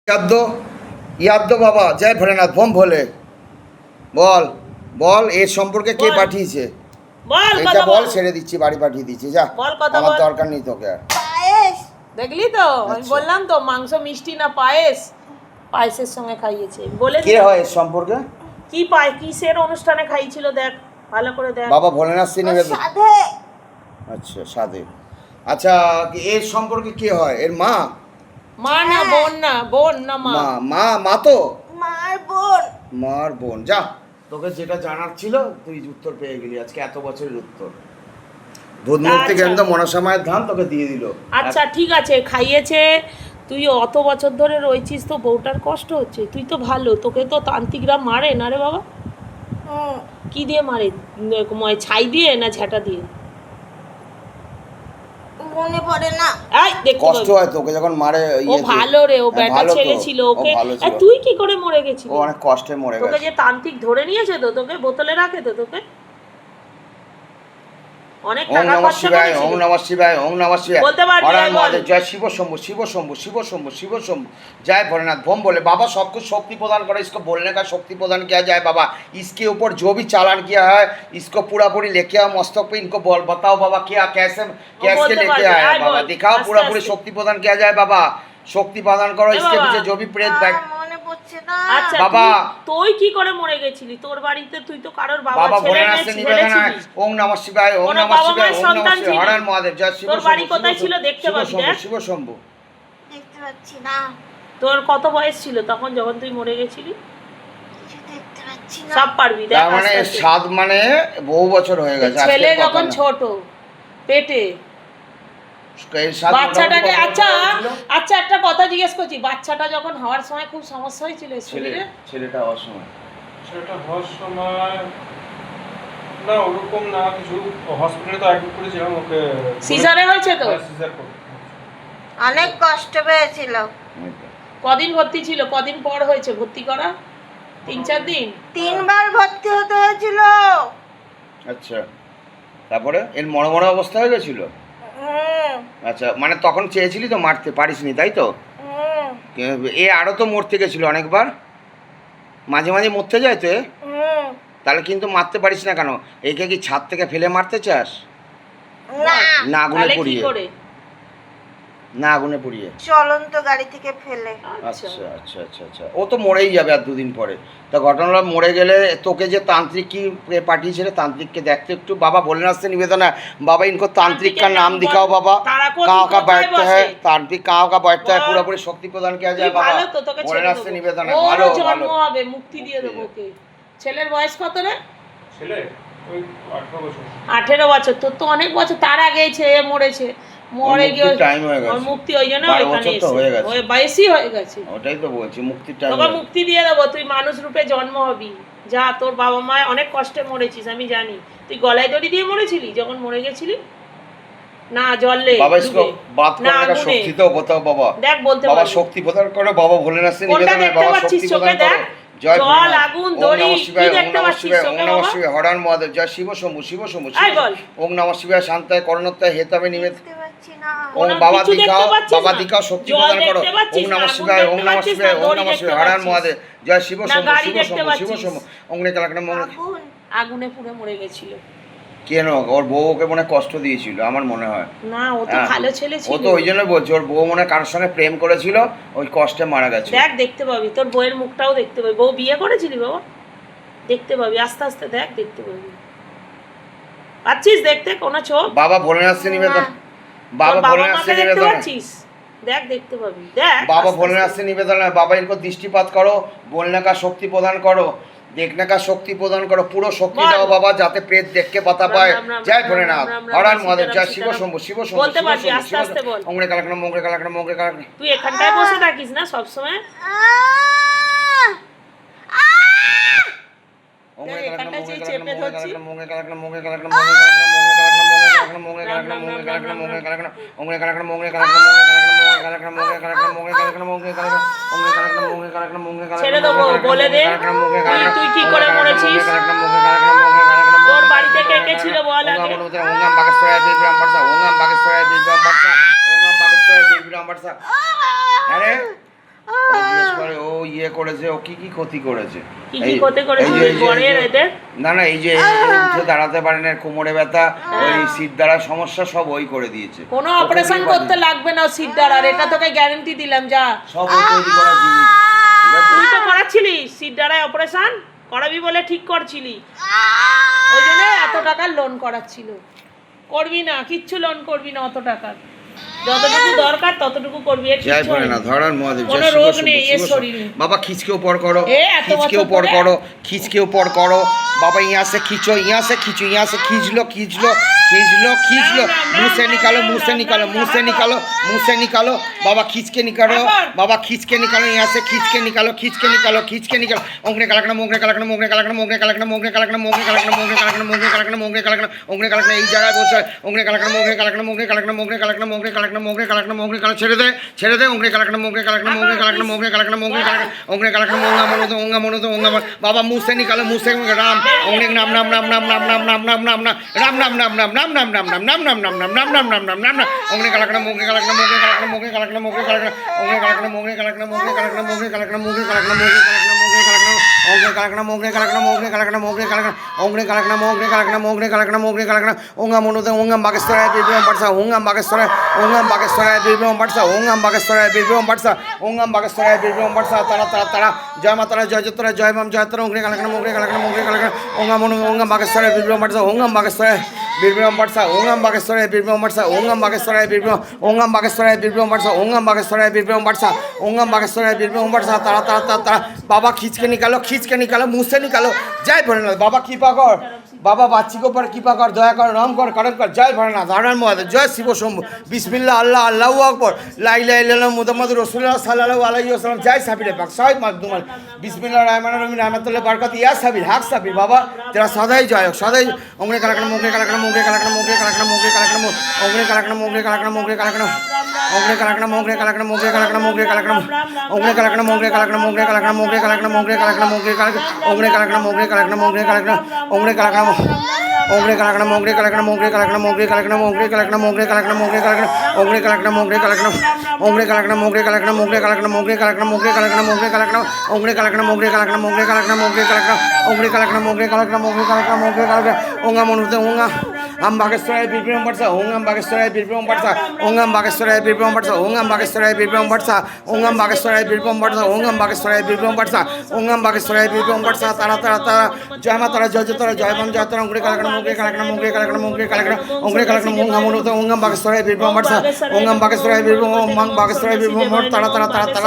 ইয়াদ্দো ইয়াদ্দো বাবা জয় ভোলেনাথ বোম ভোলে। বল বল এর সম্পর্কে কে বল। পাঠিয়েছে? বল এটা কথা বল, বল। ছেড়ে দিচ্ছি, বাড়ি পাঠিয়ে দিচ্ছি, যা। বল কথা আমার বল। দরকার নেই তোকে আর। পায়েস দেখলি তো আমি আচ্ছা। বললাম তো মাংস মিষ্টি না পায়েস। পায়েসের সঙ্গে খাইয়েছে বলে কে হয় এর সম্পর্কে? কি পায় কিসের অনুষ্ঠানে খাইছিল দেখ ভালো করে দেখ। বাবা ভোলেনাথ ওর শ্রীনিবেদন। সাধে আচ্ছা সাধে। আচ্ছা এর সম্পর্কে কে হয়? এর মা? মা না বোন না বোন না মা। মা মা মা তো মার বোন। মার বোন। যা, তোকে যেটা জানার ছিল তুই উত্তর পেয়ে গেলি, আজকে এত বছরের উত্তর। দুধমুক্তি আচ্ছা। কেন্দ্র মনসামায়ের ধান তোকে দিয়ে দিল। আচ্ছা ঠিক আছে খাইয়েছে। তুই অত বছর ধরে রয়েছিস তো বউটার কষ্ট হচ্ছে। তুই তো ভালো, তোকে তো তান্ত্রিকরা মারে না রে বাবা? কি দিয়ে মারে? ছাই দিয়ে না ঝাঁটা দিয়ে? মনে পড়ে না। এই দেখতে কষ্ট পাবি। হয় তোকে যখন মারে। ও ভালো রে, ও বেটা ভালো তো, ছেলে ছিল ও ওকে। ভালো ছিল। তুই কি করে মরে গেছিলি? ও অনেক কষ্টে মরে তোকে গেছে। যে তান্ত্রিক ধরে নিয়েছে তো, তোকে বোতলে রাখে তো, তোকে অনেক ওম টাকা নমঃ খরচা শিবায়, করেছিল। ওম নমঃ শিবায়, ওম নমঃ শিবায়। বলতে পারবি হর না, হর বল। মহাদেব, জয় শিব শম্ভু, শিব শম্ভু, শিব শম্ভু, শিব শম্ভু। जय भोलेनाथ बोम बोले। बाबा सबको शक्ति प्रदान करो, इसको बोलने का शक्ति प्रदान किया जाए बाबा। इसके ऊपर जो भी चालान किया है इसको पूरा पूरी लेके आओ मस्तक पे, इनको बोल बताओ बाबा क्या कैसे कैसे बोलते लेके पारबे, आया आय बाबा, बोल, दिखाओ आस्ते पूरा पूरी आस्ते। शक्ति प्रदान किया जाए बाबा। शक्ति प्रदान करो, ए इसके बाबा। पीछे जो भी प्रेत बैठ। মনে পড়ছে না। আচ্ছা বাবা। তুই কি করে মরে গেছিলি? তোর বাড়িতে তুই তো কারোর বাবা बाबा ছেলে भोलेनाथ से মেয়ে निवेदन है, ছেড়েছিলি। ओम नमः शिवाय, ओम কোনো नमः বাবা शिवाय, মায়ের ओम नमः সন্তান शिवाय। ছিলি? हर हर महादेव, जय शिव তোর বাড়ি কোথায় ছিল দেখতে शिव পাবি, शंभु, দেখ। शिव शंभु। দেখতে পাচ্ছি না। তোর কত বয়স ছিল তখন যখন তুই মরে গেছিলি? কিছু দেখতে পাচ্ছি না। সব পারবি দেখ তার মানে আস্তে আস্তে। সাত মানে বহু বছর হয়ে গেছে। আজকের ছেলে কথা যখন না। ছোট পেটে এই সাত বাচ্চাটাকে মোটামুটি কত আচ্ছা বছর হয়েছিল? আচ্ছা একটা কথা জিজ্ঞেস করছি, বাচ্চাটা যখন হওয়ার সময় খুব সমস্যা হয়েছিল শরীরে? ছেলেটা হওয়ার সময় সেটা হওয়ার সময় না ওরকম না কিছু, হসপিটালে তো অ্যাডমিট করেছিলাম ওকে। সিজারে হয়েছে তো? সিজার করতে। অনেক কষ্ট পেয়েছিল। কদিন ভর্তি ছিল? কদিন পর হয়েছে ভর্তি করা? 3-4 দিন? 3বার ভর্তি হতে হয়েছিল। আচ্ছা, তারপরে এর মরা মরা অবস্থা হয়ে গেছিল। হুম, আচ্ছা, মানে তখন চেয়েছিলি তো মারতে পারিসনি তাই তো? হুম, এ আরও তো মরতে গেছিল অনেকবার, মাঝে মাঝে মরতে যায় তো এ? হুম। তাহলে কিন্তু মারতে পারিস না কেন? একে কি ছাদ থেকে ফেলে মারতে চাস? না, না আগুনে তাহলে কি পুড়িয়ে? করে? না আগুনে পুড়িয়ে। চলন্ত গাড়ি থেকে ফেলে। আচ্ছা আচ্ছা আচ্ছা আচ্ছা, ও তো মরেই যাবে আর দুদিন পরে। তা ঘটনাটা মরে গেলে তোকে যে तांत्रिक की पाठिয়েছিল तांत्रिक के देखते একটু। बाबा भोलेनाथ से निवेदन है बाबा, इनको तांत्रिक का नाम दिखाओ बाबा। कहाँ का बैठता है तांत्रिक, कहाँ का बैठता है, पूरा पूरी शक्ति प्रदान किया তুই जाए बाबा। ভালো তো, তোকে ছেড়ে भोलेनाथ से দেবো। निवेदन है, ওরও ভালো জন্ম ভালো। হবে, মুক্তি দিয়ে দেবো ওকে। ছেলের বয়স কত রে? ছেলে ওই 18 বছর। 18 বছর। তোর তো অনেক বছর তার আগেই ছেলে মরেছে। মরে গিয়ে মুক্তির time হয়ে গেছে। ওর মুক্তি ওই জন্য 12 ওইখানে বছর তো হয়ে গেছে। ওই বয়সী হয়ে গেছে। ওটাই তো বলছি, মুক্তির টাইম। তোকে মুক্তি দিয়ে দেবো, তুই মানুষ রূপে জন্ম হবি। যা, তোর বাবা মা অনেক কষ্টে মরেছিস আমি জানি। তুই গলায় দড়ি দিয়ে মরেছিলি যখন মরে গেছিলি? না জলে बाबा इसको ডুবে? बात না करने का আগুনে? शक्ति तो बताओ बाबा। দেখ বলতে बाबा পারবি। शक्ति प्रदान करो बाबा, भोलेनाथ से কোনটা निवेदन है দেখতে बाबा, পাচ্ছিস शक्ति চোখে? प्रदान দেখ करो। जय জল भोलेनाथ, আগুন ओम দড়ি नमः কি शिवाय, ओम দেখতে नमः পাচ্ছিস शिवाय, ओम চোখে नमः বাবা? शिवाय। हर हर महादेव, जय शिव शंभु, शिव शंभु, আয় বল। ओम नमः शिवाय। शांताय करुणताय हेतवे निमित। দেখতে পাচ্ছি না। ओम কোনো बाबा কিছু দেখতে दिखाओ পাচ্ছিস बाबा না? दिखाओ शक्ति জল प्रदान करो। দেখতে পাচ্ছিস ओम না? नमः আগুন शिवाय, দেখতে ओम नमः পাচ্ছিস शिवाय, না? ओम দড়ি नमः দেখতে शिवाय। हर हर পাচ্ছিস? महादेव, जय शिव না शंभु, গাড়ি शिव দেখতে शंभु, शिव পাচ্ছিস? शंभु। অগ্নি কালাকনা মনে আগুন। আগুনে পুড়ে মরে গেছিল। কেন? ওর বউ ওকে মনে হয় কষ্ট দিয়েছিল আমার মনে হয়। না ও তো হ্যাঁ। ভালো ছেলে ও ছিল। তো ওই জন্য বলছি, ওর বউ মনে হয় কারোর সঙ্গে প্রেম করেছিল, ওই কষ্টে মারা গেছে। দেখ দেখতে পাবি, তোর বউয়ের মুখটাও দেখতে পাবি। বউ বিয়ে করেছিলি বাবা? দেখতে পাবি আস্তে আস্তে, দেখ দেখতে পাবি। পাচ্ছিস দেখতে কোনো চোখ? বাবা ভোলেনাথ से निवेदन, না। बाबा তোর বাবা भोलेनाथ মাকে से দেখতে निवेदन है। পাচ্ছিস? দেখ দেখতে পাবি, দেখ बाबा আস্তে भोलेनाथ আস্তে। से निवेदन है बाबा, इनको दृष्टिपात करो, बोलने का शक्ति प्रदान करो, देखने का शक्ति प्रदान करो, पूरा शक्ति बोल। दाओ बाबा, जाते प्रेत देख के बता राम पाए। राम राम जय राम भोलेनाथ, राम राम हर हर राम महादेव, जय सीताराम शिव सीताराम। शंभु, शिव शंभु, बोलते शिव पारबি, शंभु, আস্তে शिव আস্তে বল। शंभु। ओंगरे कालकना मोंगरे कालकना मोंगरे कालकना। তুই এখানটায় বসে থাকিস না সব সময়? আহ! আহ! ओंगरे देख, कालकना एखानटा मोंगरे जे चेपे कालकना धरছিস। मोंगरे कालकना मोंगरे कालकना मोंगरे कालकना मोंगरे कालकना मोंगरे कालकना मोंगरे कालकना मोंगरे कालकना मोंगरे कालकना मोंगरे कालकना मोंगरे कालकना मोंगरे कालकना मोंगरे कालकना मोंगरे कालकना मोंगरे कालकना मोंगरे कालकना मोंगरे कालकना। ছেড়ে দেবো, বলে দে। তুই কি করে মরেছিস? তোর বাড়িতে কে কে ছিল বল আগে? ওঙ্গাম বাগেশ্বরায় বিক্রম বর্ষা, ওঙ্গাম বাগেশ্বরায় বিক্রম বর্ষা, ওঙ্গাম বাগেশ্বরায় বিক্রম বর্ষা। আরে ইয়ে করেছে, ও কি কি ক্ষতি করেছে? কি কি ক্ষতি করেছে এই যে- বরের এদের? না না, এই যে উঠে দাঁড়াতে পারে না, কোমরে ব্যথা, ওই সিট দ্বারা সমস্যা সব ওই করে দিয়েছে। কোনো ওকে অপারেশন দিয়ে করতে বানিয়ে- লাগবে না সিট দ্বারা, এটা তোকে গ্যারান্টি দিলাম। যা, সব ওই তৈরি করা জিনিস, ঠিক আছে? তুই তো করাচ্ছিলি সিট দ্বারায় অপারেশন, করাবি বলে ঠিক করছিলি, ওই জন্য এত টাকার লোন করাচ্ছিল। করবি না, কিচ্ছু লোন করবি না অত টাকার, যতটুকু দরকার ততটুকু করবি। এর জয় কিচ্ছু ভোলে হয় না, না। ধরার মহাদেব, কোনো জয় শিব রোগ শম্ভু, নেই শিব এর শম্ভু। শরীরে। বাবা खींच के ऊपर करो, ए, एत खींच के बछर ऊपर धरे? करो, खींच के ऊपर करो बाबा, यहाँ से खींचो, यहाँ से खींचो, यहाँ से खींच लो, खींच लो, खींच लो, खींच लो, मुंह से निकालो, मुंह से निकालो, मुंह से निकालो, मुंह से निकालो बाबा, खींच के निकालो बाबा, खींच के निकालो, यहाँ से खींच के निकालो, खींच के निकालो, खींच के निकालो। ओंगने कलकना, मोंगने कलकना, मोंगने कलकना, मोंगने कलकना, मोंगने कलकना, मोंगने कलकना, मोंगने कलकना, मोंगने कलकना, मोंगने कलकना, ओंगने कलकना এই জায়গায় বসে, ওंगने कलकना, मोंगने कलकना, मोंगने कलकना, मोंगने कलकना, मोंगने कलकना, मोंगने कलकना, मोंगने कलकना, ছেড়ে দে, ছেড়ে দে, ওंगने कलकना, मोंगने कलकना, मोंगने कलकना, मोंगने कलकना, मोंगने कलकना, ओंगने कलकना, मोंगा मनो तो ओंगा मनो तो ओंगा मनो बाबा, मुंह से निकालो, मुंह से राम, ओंगने नाम नाम नाम नाम नाम नाम नाम नाम नाम नाम राम नाम नाम नाम नाम नाम नाम नाम नाम नाम नाम नाम नाम नाम नाम नाम नाम नाम ओंगने कलकना, मोंगने कलकना, मोंगने कलकना, मोंगने कलकना, मोंगने कलकना, ओंगने कलकना, मोंगने कलकना, मोंगने कलकना, मोंगने कलकना, मोंगने कलकना, मोंगने कलकना, मोंगने कलकना, मोंगने कलकना, मोंगने कलकना, मोंगने कलकना, ओंगने कलकना, मोंगने कलकना, मोंगने कलकना, मोंगने कलकना, ओंगा मनो तो ओंगा बागेश्वराय बिरबिरम बरसा, ओंगा बागेश्वराय, ओंगा बागेश्वराय बिरबिरम बरसा, ओंगा बागेश्वराय बिरबिरम बरसा, ओंगा बागेश्वराय बिरबिरम बरसा, तारा तारा तारा, जय माता तारा, जय जय तारा, जय माम जय तारा, ओंगने कलकना, मोंगने कलकना, मोंगने कलकना, ओंगा मनो ओंगा बागेश्वराय बिरबिरम बरसा, ओंगा बागेश्वराय बिरबिरम बरसा, ओंगा बागेश्वराय बिरबिरम बरसा, ओंगा बागेश्वराय बिरबिरम, ओंगा बागेश्वराय बिरबिरम बरसा, ओंगा बागेश्वराय बिरबिरम बरसा, ओंगा बागेश्वराय बिरबिरम बरसा, तारा तारा तारा तारा बाबा, खींच के निकालो, खींच के निकालो, मुंह से निकालो। जय भोलेनाथ बाबा, कृपा कर बाबा, बाच्ची के ऊपर कृपा कर, दया कर, राम कर, करम कर। जय भोलेनाथ, हरण महादेव, जय शिव शंभु, बिस्मिल्लाह, अल्लाह, अल्लाहू अकबर, ला इलाहा इल्लल्लाह, मुहम्मद रसूलुल्लाह सल्लल्लाहु अलैहि वसल्लम। जय साबिर पाक, साहिब मखदूम, बिस्मिल्लाह रहमान रहीम, रहमतुल्लाह बरकत, या साबिर, हक साबिर बाबा, तेरा सदा ही जय हो, सदा ही। ओंगने कलकना, मोंगने कलकना, मोंगने कलकना, मोंगने कलकना, मोंगने कलकना, ओंगने कलकना, मोंगने कलकना, मोंगने कलकना, ओंगने कलकना, मोंगने कलकना, मोंगने कलकना, मोंगने कलकना, ओंगने कलकना, मोंगने कलकना, मोंगने कलकना, मोंगने कलकना, मोंगने कलकना, मोंगने कलकना, ओंगने कलकना, मोंगने कलकना, मोंगने कलकना, ओंगने कलकना, ओंगने कलकना, मोंगने कलकना, मोंगने कलकना, मोंगने कलकना, मोंगने कलकना, मोंगने कलकना, मोंगने कलकना, ओंगने कलकना, मोंगने कलकना, ओंगने कलकना, मोंगने कलकना, मोंगने कलकना, मोंगने कलकना, मोंगने कलकना, मोंगने कलकना, ओंगने कलकना, मोंगने कलकना, मोंगने कलकना, मोंगने कलकना, ओंगने कलकना, मोंगने कलकना, मोंगने कलकना, मोंगने कलकना, ओंगा मनुते ओंगा हम बागेश्वराय बिरबिरम बरसा, ओंगा बागेश्वराय बिरबिरम बरसा, ओंगा बागेश्वराय बिरबिरम बरसा, ओंगा बागेश्वराय बिरबिरम बरसा, ओंगा बागेश्वराय बिरबिरम बरसा, ओंगा बागेश्वराय बिरबिरम बरसा, ओंगा बागेश्वराय बिरबिरम बरसा, तारा तारा तारा, जय माता तारा, जय जय तारा, जय माम जय तारा, ओंगने कलकना, मोंगने कलकना, मोंगने कलकना, मोंगने कलकना, ओंगने कलकना, ओंगा मनुते ओंगा बागेश्वराय बिरबिरम बरसा, ओंगा बागेश्वराय बिरबिरम, ओंगा बागेश्वराय बिरबिरम, तारा तारा तारा तारा।